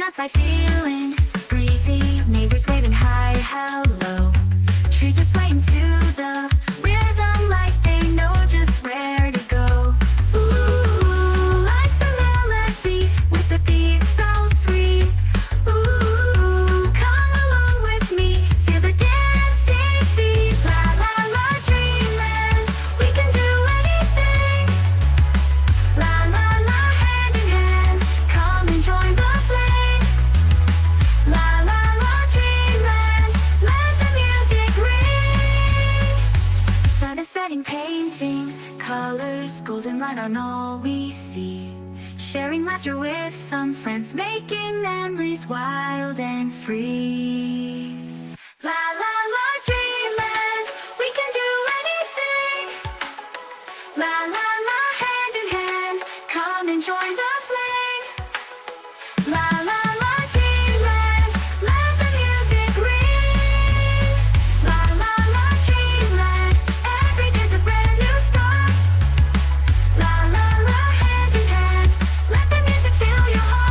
outside feeling breezy, neighbors waving hi, hello. Trees are swaying to the rhythm like they know just where to go. Ooh, life's a melody with a beat so sweet. Ooh, come along with me, feel the dancing feet. La la la, dreamland, we can do anything. La la la, hand in hand, come and join the flame. La la la, dreamland, let the music ring. Sun is setting, painting colors, golden light on all we see. Sharing laughter with some friends, making memories wild and free. La la la, dreamland, we can do anything. La la la, hand in hand, come and join the flame. La la la, dreamland, let the music ring. La la la, dreamland, every day's a brand new start. La la la, hand in hand, let the music fill your heart.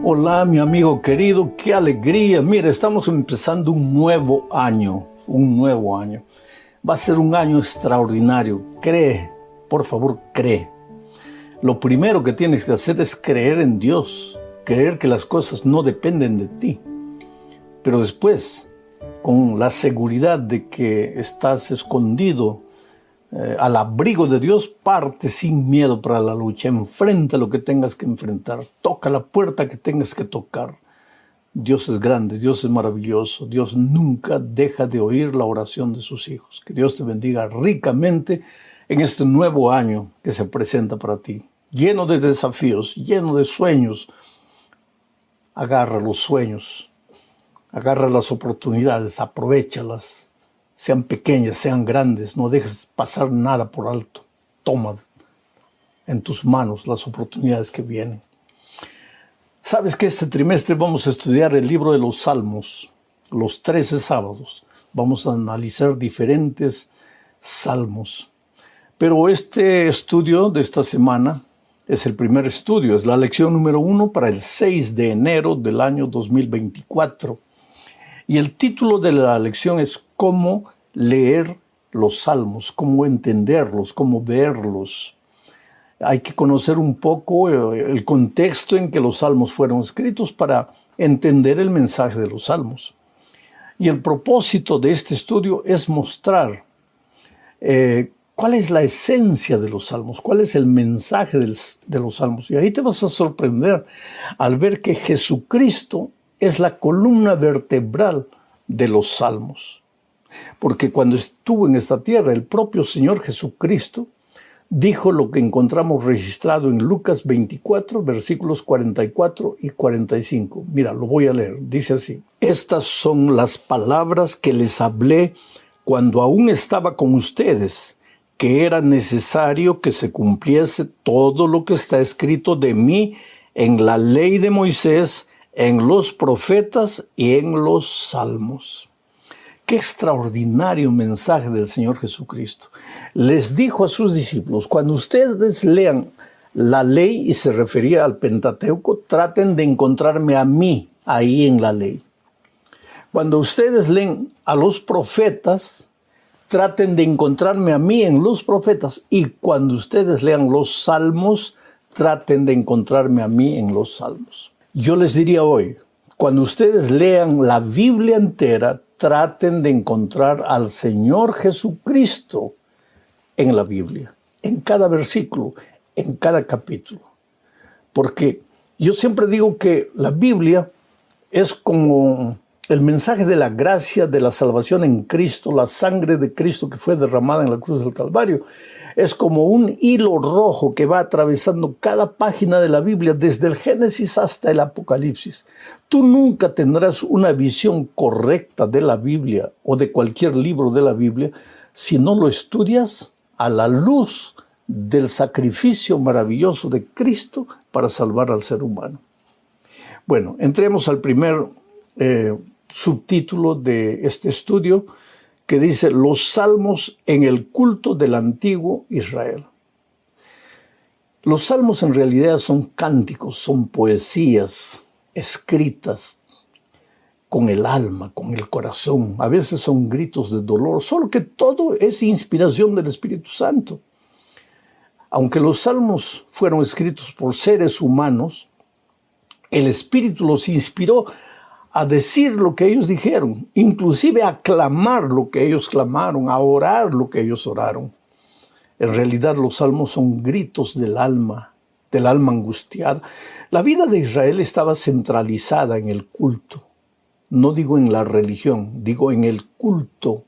Hola, mi amigo querido, qué alegría. Mira, estamos empezando un nuevo año. Va a ser un año extraordinario. Cree, por favor, cree. Lo primero que tienes que hacer es creer en Dios, creer que las cosas no dependen de ti. Pero después, con la seguridad de que estás escondido al abrigo de Dios, parte sin miedo para la lucha. Enfrenta lo que tengas que enfrentar. Toca la puerta que tengas que tocar. Dios es grande, Dios es maravilloso. Dios nunca deja de oír la oración de sus hijos. Que Dios te bendiga ricamente en este nuevo año que se presenta para ti. Lleno de desafíos, lleno de sueños. Agarra los sueños. Agarra las oportunidades, aprovéchalas. Sean pequeñas, sean grandes, no dejes pasar nada por alto. Toma en tus manos las oportunidades que vienen. Sabes que este trimestre vamos a estudiar el libro de los Salmos, los 13 sábados. Vamos a analizar diferentes salmos. Pero este estudio de esta semana es el primer estudio, es la lección número 1 para el 6 de enero del año 2024. Y el título de la lección es cómo leer los salmos, cómo entenderlos, cómo verlos. Hay que conocer un poco el contexto en que los salmos fueron escritos para entender el mensaje de los salmos. Y el propósito de este estudio es mostrar cuál es la esencia de los salmos, cuál es el mensaje de los salmos. Y ahí te vas a sorprender al ver que Jesucristo es la columna vertebral de los salmos. Porque cuando estuvo en esta tierra, el propio Señor Jesucristo dijo lo que encontramos registrado en Lucas 24, versículos 44 y 45. Mira, lo voy a leer. Dice así: estas son las palabras que les hablé cuando aún estaba con ustedes, que era necesario que se cumpliese todo lo que está escrito de mí en la ley de Moisés, en los profetas y en los salmos. Qué extraordinario mensaje del Señor Jesucristo. Les dijo a sus discípulos, cuando ustedes lean la ley, y se refería al Pentateuco, traten de encontrarme a mí ahí en la ley. Cuando ustedes leen a los profetas, traten de encontrarme a mí en los profetas. Y cuando ustedes lean los salmos, traten de encontrarme a mí en los salmos. Yo les diría hoy, cuando ustedes lean la Biblia entera, traten de encontrar al Señor Jesucristo en la Biblia, en cada versículo, en cada capítulo. Porque yo siempre digo que la Biblia es como el mensaje de la gracia, de la salvación en Cristo, la sangre de Cristo que fue derramada en la cruz del Calvario. Es como un hilo rojo que va atravesando cada página de la Biblia, desde el Génesis hasta el Apocalipsis. Tú nunca tendrás una visión correcta de la Biblia o de cualquier libro de la Biblia si no lo estudias a la luz del sacrificio maravilloso de Cristo para salvar al ser humano. Bueno, entremos al primer subtítulo de este estudio, que dice los salmos en el culto del antiguo Israel. Los salmos en realidad son cánticos, son poesías escritas con el alma, con el corazón. A veces son gritos de dolor, solo que todo es inspiración del Espíritu Santo. Aunque los salmos fueron escritos por seres humanos, el Espíritu los inspiró a decir lo que ellos dijeron, inclusive a clamar lo que ellos clamaron, a orar lo que ellos oraron. En realidad los salmos son gritos del alma angustiada. La vida de Israel estaba centralizada en el culto. No digo en la religión, digo en el culto.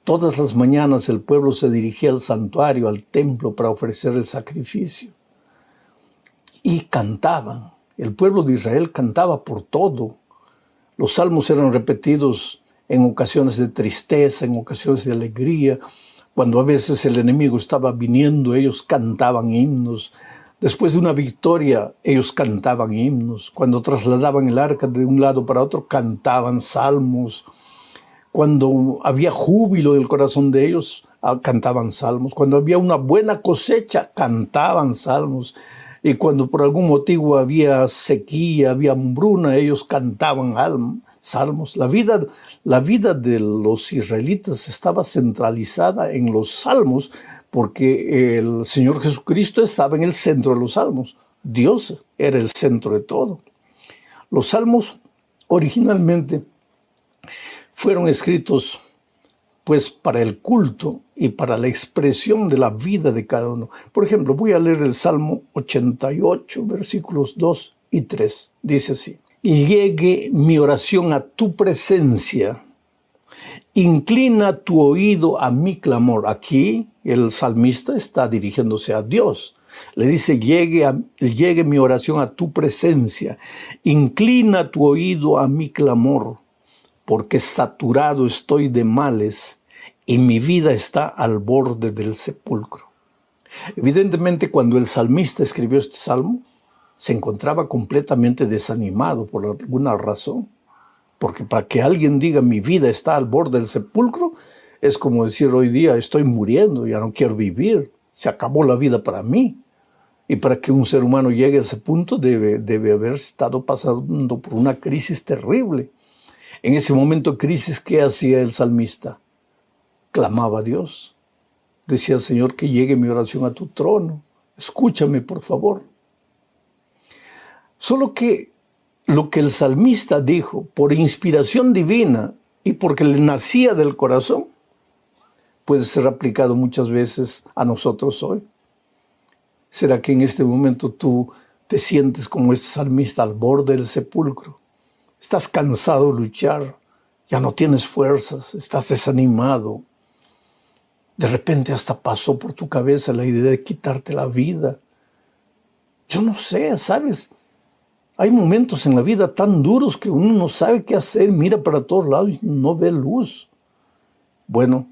Todas las mañanas el pueblo se dirigía al santuario, al templo, para ofrecer el sacrificio. Y cantaban. El pueblo de Israel cantaba por todo. Los salmos eran repetidos en ocasiones de tristeza, en ocasiones de alegría. Cuando a veces el enemigo estaba viniendo, ellos cantaban himnos. Después de una victoria, ellos cantaban himnos. Cuando trasladaban el arca de un lado para otro, cantaban salmos. Cuando había júbilo en el corazón de ellos, cantaban salmos. Cuando había una buena cosecha, cantaban salmos. Y cuando por algún motivo había sequía, había hambruna, ellos cantaban salmos. La vida de los israelitas estaba centralizada en los salmos porque el Señor Jesucristo estaba en el centro de los salmos. Dios era el centro de todo. Los salmos originalmente fueron escritos pues para el culto y para la expresión de la vida de cada uno. Por ejemplo, voy a leer el Salmo 88, versículos 2 y 3. Dice así: y llegue mi oración a tu presencia, inclina tu oído a mi clamor. Aquí el salmista está dirigiéndose a Dios. Le dice, llegue mi oración a tu presencia, inclina tu oído a mi clamor, porque saturado estoy de males y mi vida está al borde del sepulcro. Evidentemente, cuando el salmista escribió este salmo, se encontraba completamente desanimado por alguna razón. Porque para que alguien diga mi vida está al borde del sepulcro, es como decir hoy día estoy muriendo, ya no quiero vivir, se acabó la vida para mí. Y para que un ser humano llegue a ese punto debe haber estado pasando por una crisis terrible. En ese momento de crisis, ¿qué hacía el salmista? Clamaba a Dios. Decía, Señor, que llegue mi oración a tu trono. Escúchame, por favor. Solo que lo que el salmista dijo, por inspiración divina y porque le nacía del corazón, puede ser aplicado muchas veces a nosotros hoy. ¿Será que en este momento tú te sientes como este salmista al borde del sepulcro? Estás cansado de luchar, ya no tienes fuerzas, estás desanimado. De repente hasta pasó por tu cabeza la idea de quitarte la vida. Yo no sé, ¿sabes? Hay momentos en la vida tan duros que uno no sabe qué hacer, mira para todos lados y no ve luz. Bueno,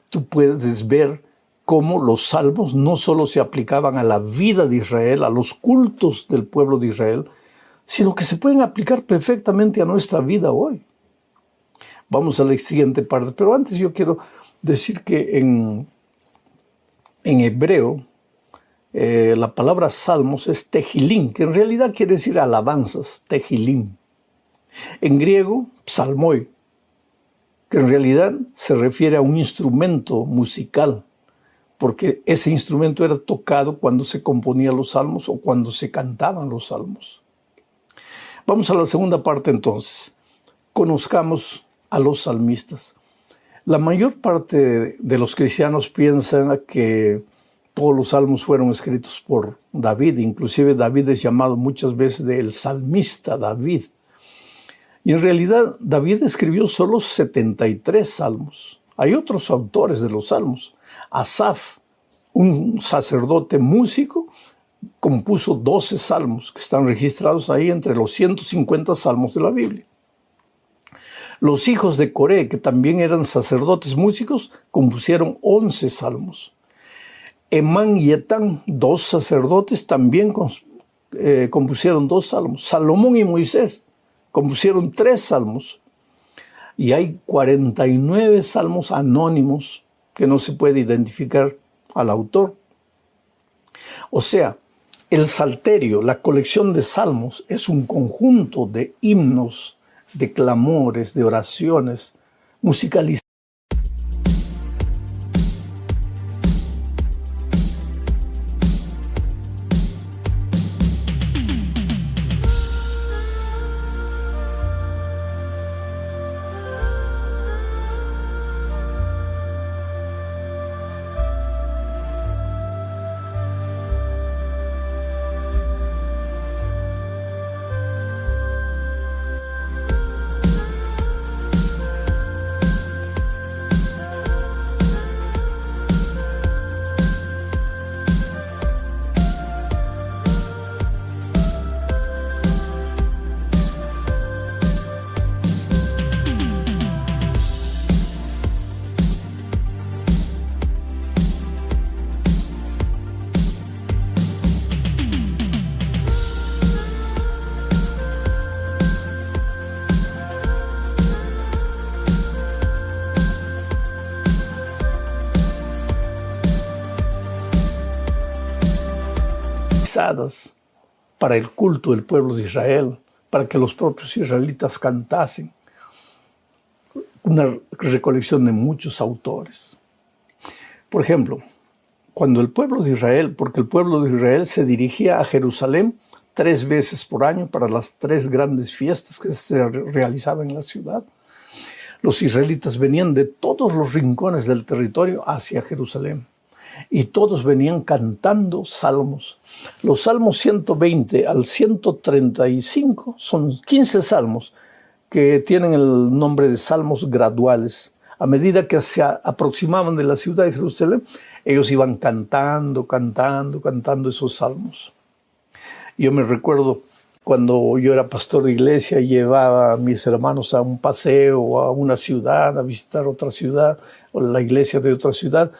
tú puedes ver cómo los salmos no solo se aplicaban a la vida de Israel, a los cultos del pueblo de Israel, sino que se pueden aplicar perfectamente a nuestra vida hoy. Vamos a la siguiente parte, pero antes yo quiero decir que en hebreo la palabra salmos es tehilim, que en realidad quiere decir alabanzas, tehilim. En griego, psalmoi, que en realidad se refiere a un instrumento musical, porque ese instrumento era tocado cuando se componían los salmos o cuando se cantaban los salmos. Vamos a la segunda parte entonces. Conozcamos a los salmistas. La mayor parte de los cristianos piensan que todos los salmos fueron escritos por David. Inclusive David es llamado muchas veces el salmista David. Y en realidad David escribió solo 73 salmos. Hay otros autores de los salmos. Asaf, un sacerdote músico, compuso 12 salmos que están registrados ahí entre los 150 salmos de la Biblia. Los hijos de Coré, que también eran sacerdotes músicos, compusieron 11 salmos. Emán y Etán, 2 sacerdotes, también compusieron 2 salmos. Salomón y Moisés compusieron 3 salmos. Y hay 49 salmos anónimos que no se puede identificar al autor. O sea, el salterio, la colección de salmos, es un conjunto de himnos, de clamores, de oraciones, musicalizadas. Para el culto del pueblo de Israel, para que los propios israelitas cantasen. Una recolección de muchos autores. Por ejemplo, cuando el pueblo de Israel, porque el pueblo de Israel se dirigía a Jerusalén 3 veces por año para las 3 grandes fiestas que se realizaban en la ciudad, los israelitas venían de todos los rincones del territorio hacia Jerusalén. Y todos venían cantando salmos. Los salmos 120 al 135 son 15 salmos que tienen el nombre de salmos graduales. A medida que se aproximaban de la ciudad de Jerusalén, ellos iban cantando esos salmos. Yo me recuerdo cuando yo era pastor de iglesia y llevaba a mis hermanos a un paseo o a una ciudad, a visitar otra ciudad o la iglesia de otra ciudad.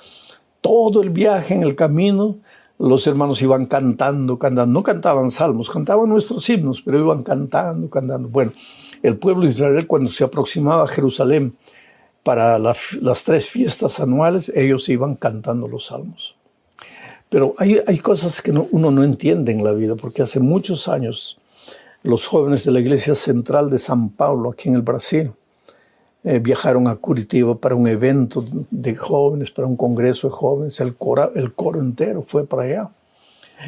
Todo el viaje en el camino, los hermanos iban cantando. No cantaban salmos, cantaban nuestros himnos, pero iban cantando. Bueno, el pueblo de Israel, cuando se aproximaba a Jerusalén para las 3 fiestas anuales, ellos iban cantando los salmos. Pero hay cosas que uno no entiende en la vida, porque hace muchos años los jóvenes de la Iglesia Central de San Paulo, aquí en el Brasil, viajaron a Curitiba para un evento de jóvenes, para un congreso de jóvenes. El coro entero fue para allá.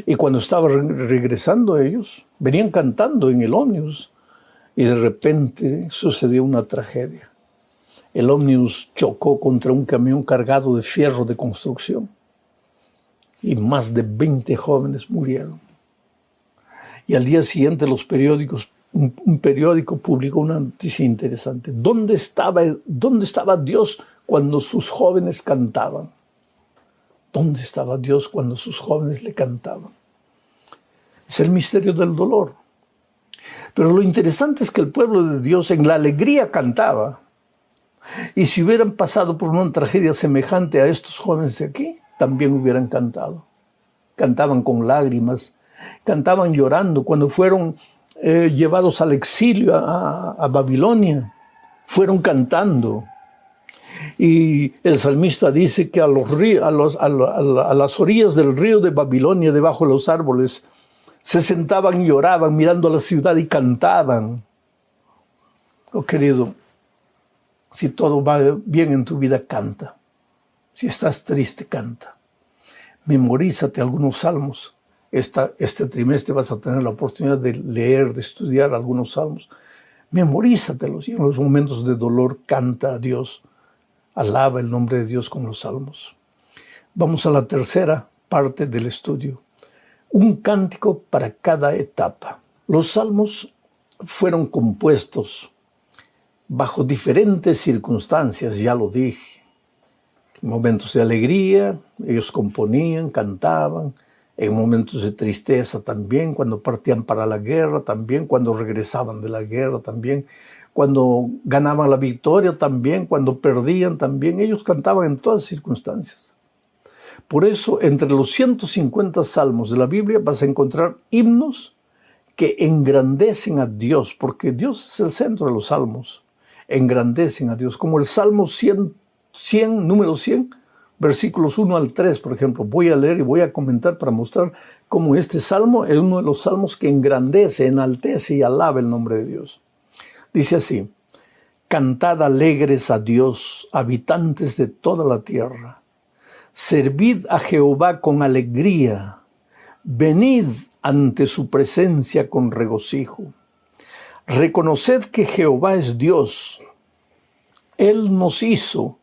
Y cuando estaban regresando ellos, venían cantando en el ómnibus y de repente sucedió una tragedia. El ómnibus chocó contra un camión cargado de fierro de construcción y más de 20 jóvenes murieron. Y al día siguiente los periódicos, un periódico publicó una noticia interesante. ¿Dónde estaba Dios cuando sus jóvenes cantaban? ¿Dónde estaba Dios cuando sus jóvenes le cantaban? Es el misterio del dolor. Pero lo interesante es que el pueblo de Dios en la alegría cantaba. Y si hubieran pasado por una tragedia semejante a estos jóvenes de aquí, también hubieran cantado. Cantaban con lágrimas, cantaban llorando cuando fueron llevados al exilio a Babilonia. Fueron cantando. Y el salmista dice que a las orillas del río de Babilonia, debajo de los árboles, se sentaban y lloraban mirando a la ciudad y cantaban. Oh, querido, si todo va bien en tu vida, canta. Si estás triste, canta. Memorízate algunos salmos. Este trimestre vas a tener la oportunidad de leer, de estudiar algunos salmos. Memorízatelos y en los momentos de dolor canta a Dios. Alaba el nombre de Dios con los salmos. Vamos a la tercera parte del estudio. Un cántico para cada etapa. Los salmos fueron compuestos bajo diferentes circunstancias, ya lo dije. En momentos de alegría, ellos componían, cantaban. En momentos de tristeza también, cuando partían para la guerra también, cuando regresaban de la guerra también, cuando ganaban la victoria también, cuando perdían también. Ellos cantaban en todas circunstancias. Por eso, entre los 150 salmos de la Biblia vas a encontrar himnos que engrandecen a Dios, porque Dios es el centro de los salmos. Engrandecen a Dios, como el Salmo 100, número 100, versículos 1 al 3, por ejemplo. Voy a leer y voy a comentar para mostrar cómo este salmo es uno de los salmos que engrandece, enaltece y alaba el nombre de Dios. Dice así: cantad alegres a Dios, habitantes de toda la tierra. Servid a Jehová con alegría. Venid ante su presencia con regocijo. Reconoced que Jehová es Dios. Él nos hizo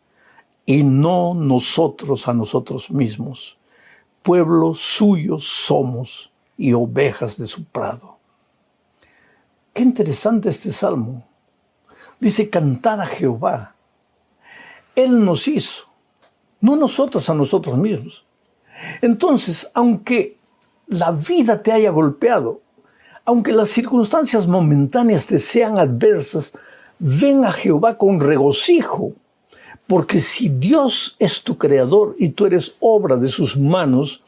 y no nosotros a nosotros mismos. Pueblo suyo somos y ovejas de su prado. Qué interesante este salmo. Dice: cantad a Jehová. Él nos hizo, no nosotros a nosotros mismos. Entonces, aunque la vida te haya golpeado, aunque las circunstancias momentáneas te sean adversas, ven a Jehová con regocijo. Porque si Dios es tu creador y tú eres obra de sus manos,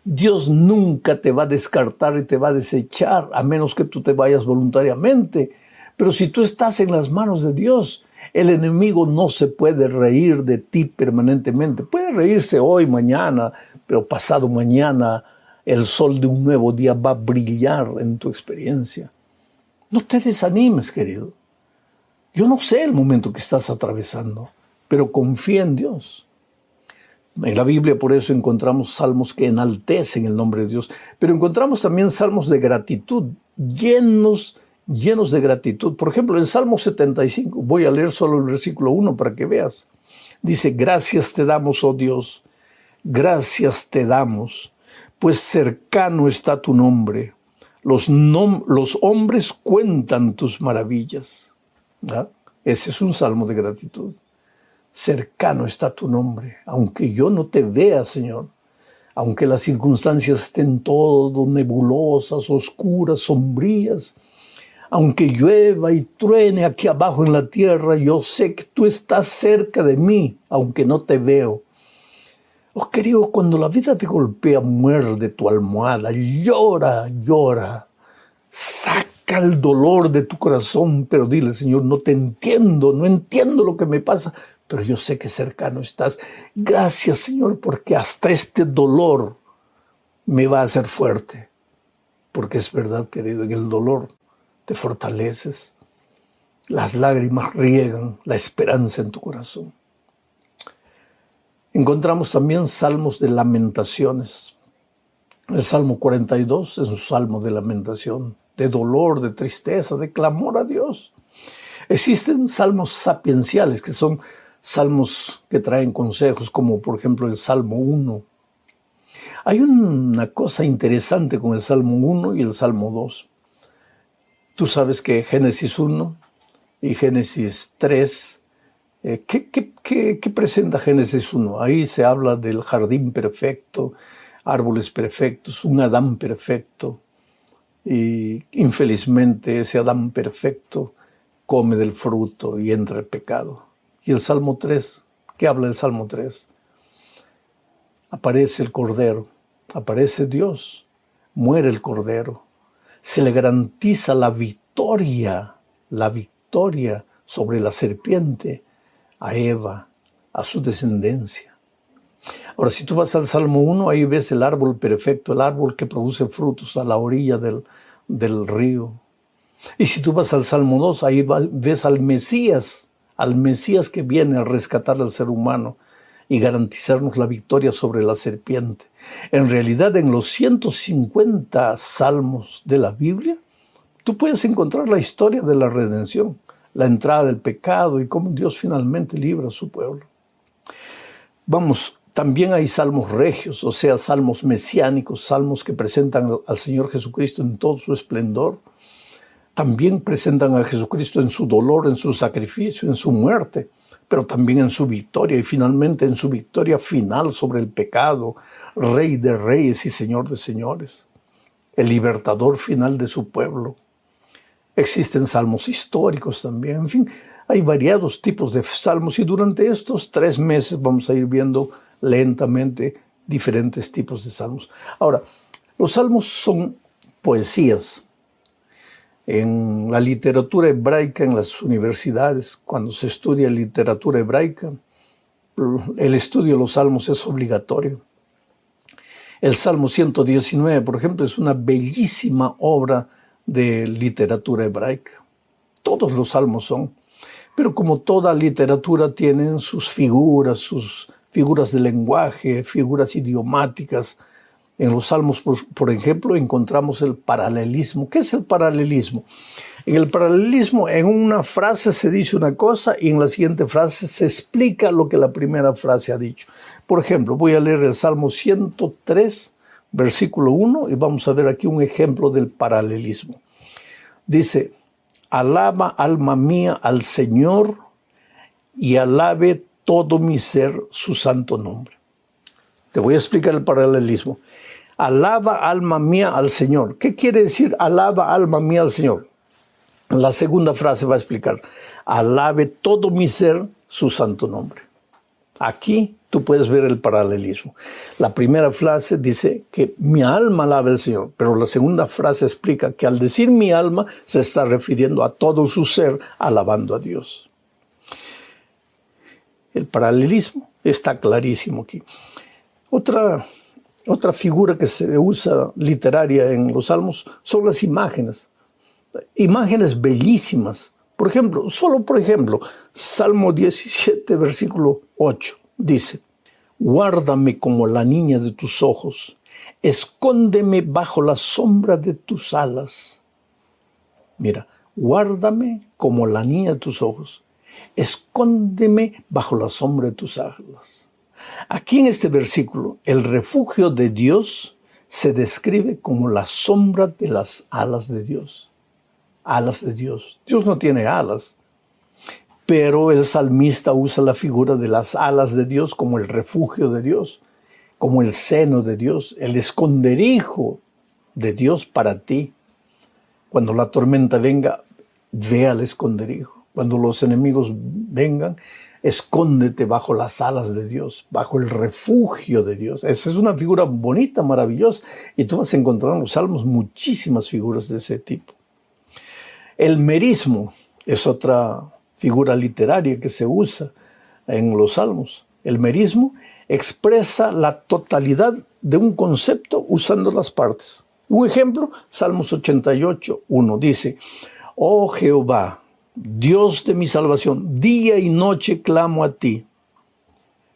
Dios nunca te va a descartar y te va a desechar, a menos que tú te vayas voluntariamente. Pero si tú estás en las manos de Dios, el enemigo no se puede reír de ti permanentemente. Puede reírse hoy, mañana, pero pasado mañana el sol de un nuevo día va a brillar en tu experiencia. No te desanimes, querido. Yo no sé el momento que estás atravesando, pero confía en Dios. En la Biblia por eso encontramos salmos que enaltecen el nombre de Dios, pero encontramos también salmos de gratitud, llenos de gratitud. Por ejemplo, en Salmo 75, voy a leer solo el versículo 1 para que veas. Dice: gracias te damos, oh Dios, gracias te damos, pues cercano está tu nombre. Los hombres cuentan tus maravillas. ¿Ah? Ese es un salmo de gratitud. Cercano está tu nombre, aunque yo no te vea, Señor, aunque las circunstancias estén todo nebulosas, oscuras, sombrías, aunque llueva y truene aquí abajo en la tierra, yo sé que tú estás cerca de mí, aunque no te veo. Oh, querido, cuando la vida te golpea, muerde tu almohada, llora, saca el dolor de tu corazón, pero dile: Señor, no entiendo lo que me pasa, pero yo sé que cercano estás. Gracias, Señor, porque hasta este dolor me va a hacer fuerte. Porque es verdad, querido, en el dolor te fortaleces. Las lágrimas riegan la esperanza en tu corazón. Encontramos también salmos de lamentaciones. El Salmo 42 es un salmo de lamentación, de dolor, de tristeza, de clamor a Dios. Existen salmos sapienciales, que son salmos que traen consejos, como por ejemplo el Salmo 1. Hay una cosa interesante con el Salmo 1 y el Salmo 2. Tú sabes que Génesis 1 y Génesis 3, ¿qué presenta Génesis 1? Ahí se habla del jardín perfecto, árboles perfectos, un Adán perfecto. Y infelizmente ese Adán perfecto come del fruto y entra el pecado. Y el Salmo 3, ¿qué habla el Salmo 3? aparece el Cordero, aparece Dios, muere el Cordero. Se le garantiza la victoria sobre la serpiente, a Eva, a su descendencia. Ahora, si tú vas al Salmo 1, ahí ves el árbol perfecto, el árbol que produce frutos a la orilla del río. Y si tú vas al Salmo 2, ahí ves al Mesías que viene a rescatar al ser humano y garantizarnos la victoria sobre la serpiente. En realidad, en los 150 salmos de la Biblia, tú puedes encontrar la historia de la redención, la entrada del pecado y cómo Dios finalmente libra a su pueblo. Vamos, también hay salmos regios, o sea, salmos mesiánicos, salmos que presentan al Señor Jesucristo en todo su esplendor. También presentan a Jesucristo en su dolor, en su sacrificio, en su muerte, pero también en su victoria y finalmente en su victoria final sobre el pecado, Rey de reyes y Señor de señores, el libertador final de su pueblo. Existen salmos históricos también, en fin, hay variados tipos de salmos y durante estos 3 meses vamos a ir viendo lentamente diferentes tipos de salmos. Ahora, los salmos son poesías. En la literatura hebraica, en las universidades, cuando se estudia literatura hebraica, el estudio de los salmos es obligatorio. El Salmo 119, por ejemplo, es una bellísima obra de literatura hebraica. Todos los salmos son, pero como toda literatura tienen sus figuras de lenguaje, figuras idiomáticas. En los salmos, por ejemplo, encontramos el paralelismo. ¿Qué es el paralelismo? En el paralelismo, en una frase se dice una cosa y en la siguiente frase se explica lo que la primera frase ha dicho. Por ejemplo, voy a leer el Salmo 103, versículo 1, y vamos a ver aquí un ejemplo del paralelismo. Dice, alaba alma mía al Señor y alabe todo mi ser su santo nombre. Te voy a explicar el paralelismo. Alaba alma mía al Señor. ¿Qué quiere decir alaba alma mía al Señor? La segunda frase va a explicar. Alabe todo mi ser su santo nombre. Aquí tú puedes ver el paralelismo. La primera frase dice que mi alma alabe al Señor, pero la segunda frase explica que al decir mi alma se está refiriendo a todo su ser alabando a Dios. El paralelismo está clarísimo aquí. Otra figura que se usa literaria en los salmos son las imágenes. Imágenes bellísimas. Por ejemplo, Salmo 17, versículo 8, dice, guárdame como la niña de tus ojos, escóndeme bajo la sombra de tus alas. Mira, guárdame como la niña de tus ojos, escóndeme bajo la sombra de tus alas. Aquí en este versículo, el refugio de Dios se describe como la sombra de las alas de Dios. Alas de Dios. Dios no tiene alas, pero el salmista usa la figura de las alas de Dios como el refugio de Dios, como el seno de Dios, el esconderijo de Dios para ti. Cuando la tormenta venga, ve al esconderijo. Cuando los enemigos vengan, escóndete bajo las alas de Dios, bajo el refugio de Dios. Esa es una figura bonita, maravillosa, y tú vas a encontrar en los salmos muchísimas figuras de ese tipo. El merismo es otra figura literaria que se usa en los salmos. El merismo expresa la totalidad de un concepto usando las partes. Un ejemplo, Salmos 88, 1 dice, oh Jehová, Dios de mi salvación, día y noche clamo a ti.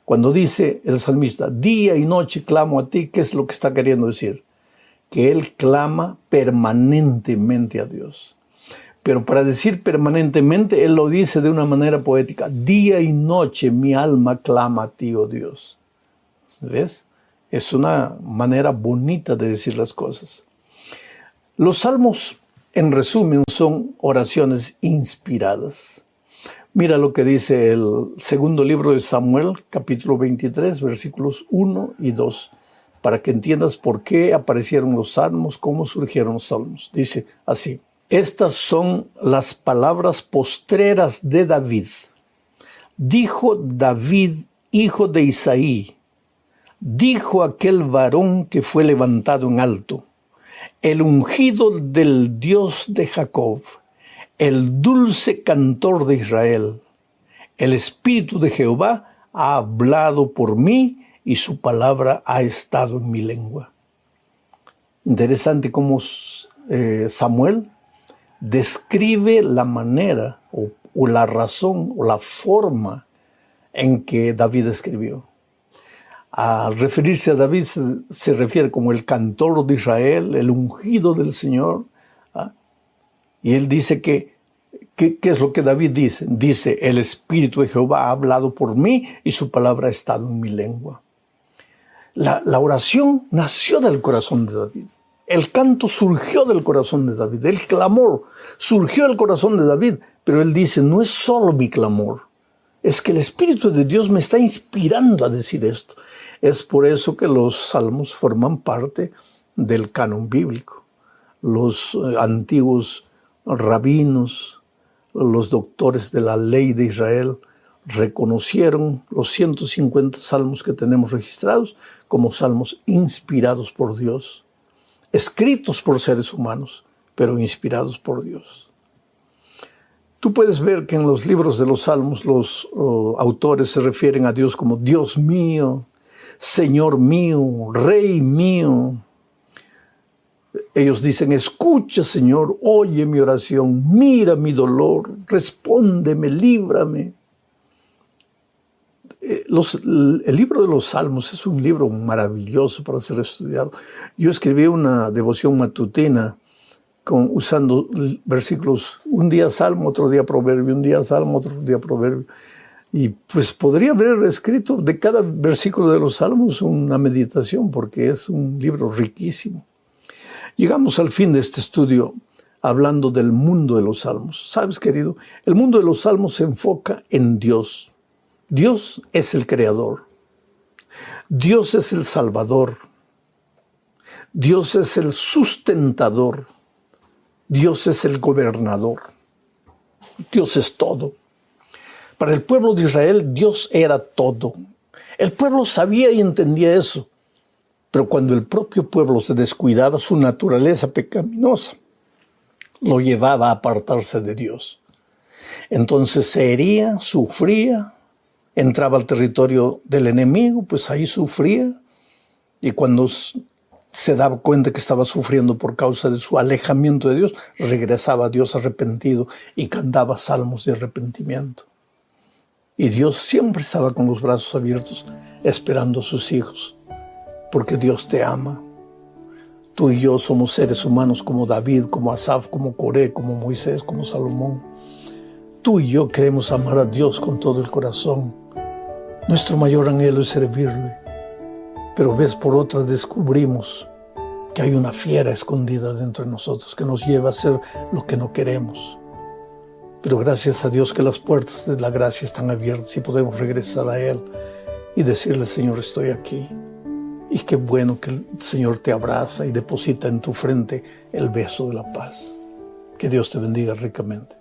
Cuando dice el salmista, día y noche clamo a ti, ¿qué es lo que está queriendo decir? Que él clama permanentemente a Dios. Pero para decir permanentemente, él lo dice de una manera poética. Día y noche mi alma clama a ti, oh Dios. ¿Ves? Es una manera bonita de decir las cosas. Los salmos, en resumen, son oraciones inspiradas. Mira lo que dice el segundo libro de Samuel, capítulo 23, versículos 1 y 2, para que entiendas por qué aparecieron los salmos, cómo surgieron los salmos. Dice así. Estas son las palabras postreras de David. Dijo David, hijo de Isaí, Dijo aquel varón que fue levantado en alto, el ungido del Dios de Jacob, el dulce cantor de Israel. El Espíritu de Jehová ha hablado por mí y su palabra ha estado en mi lengua. Interesante cómo Samuel describe la manera o la razón o la forma en que David escribió. Al referirse a David se refiere como el cantor de Israel, el ungido del Señor. Y él dice ¿qué es lo que David dice? Dice, el Espíritu de Jehová ha hablado por mí y su palabra ha estado en mi lengua. La oración nació del corazón de David. El canto surgió del corazón de David. El clamor surgió del corazón de David. Pero él dice, no es solo mi clamor. Es que el Espíritu de Dios me está inspirando a decir esto. Es por eso que los salmos forman parte del canon bíblico. Los antiguos rabinos, los doctores de la ley de Israel, reconocieron los 150 salmos que tenemos registrados como salmos inspirados por Dios, escritos por seres humanos, pero inspirados por Dios. Tú puedes ver que en los libros de los salmos los autores se refieren a Dios como Dios mío, Señor mío, Rey mío. Ellos dicen, escucha, Señor, oye mi oración, mira mi dolor, respóndeme, líbrame. El libro de los Salmos es un libro maravilloso para ser estudiado. Yo escribí una devoción matutina usando versículos, un día Salmo, otro día Proverbio, un día Salmo, otro día Proverbio. Y pues podría haber escrito de cada versículo de los Salmos una meditación, porque es un libro riquísimo. Llegamos al fin de este estudio hablando del mundo de los Salmos. ¿Sabes, querido? El mundo de los Salmos se enfoca en Dios. Dios es el creador. Dios es el salvador. Dios es el sustentador. Dios es el gobernador. Dios es todo. Para el pueblo de Israel, Dios era todo. El pueblo sabía y entendía eso. Pero cuando el propio pueblo se descuidaba, su naturaleza pecaminosa lo llevaba a apartarse de Dios. Entonces se hería, sufría, entraba al territorio del enemigo, pues ahí sufría. Y cuando se daba cuenta que estaba sufriendo por causa de su alejamiento de Dios, regresaba a Dios arrepentido y cantaba salmos de arrepentimiento. Y Dios siempre estaba con los brazos abiertos, esperando a sus hijos. Porque Dios te ama. Tú y yo somos seres humanos como David, como Asaf, como Coré, como Moisés, como Salomón. Tú y yo queremos amar a Dios con todo el corazón. Nuestro mayor anhelo es servirle. Pero vez por otra descubrimos que hay una fiera escondida dentro de nosotros que nos lleva a hacer lo que no queremos. Pero gracias a Dios que las puertas de la gracia están abiertas y podemos regresar a Él y decirle, Señor, estoy aquí. Y qué bueno que el Señor te abraza y deposita en tu frente el beso de la paz. Que Dios te bendiga ricamente.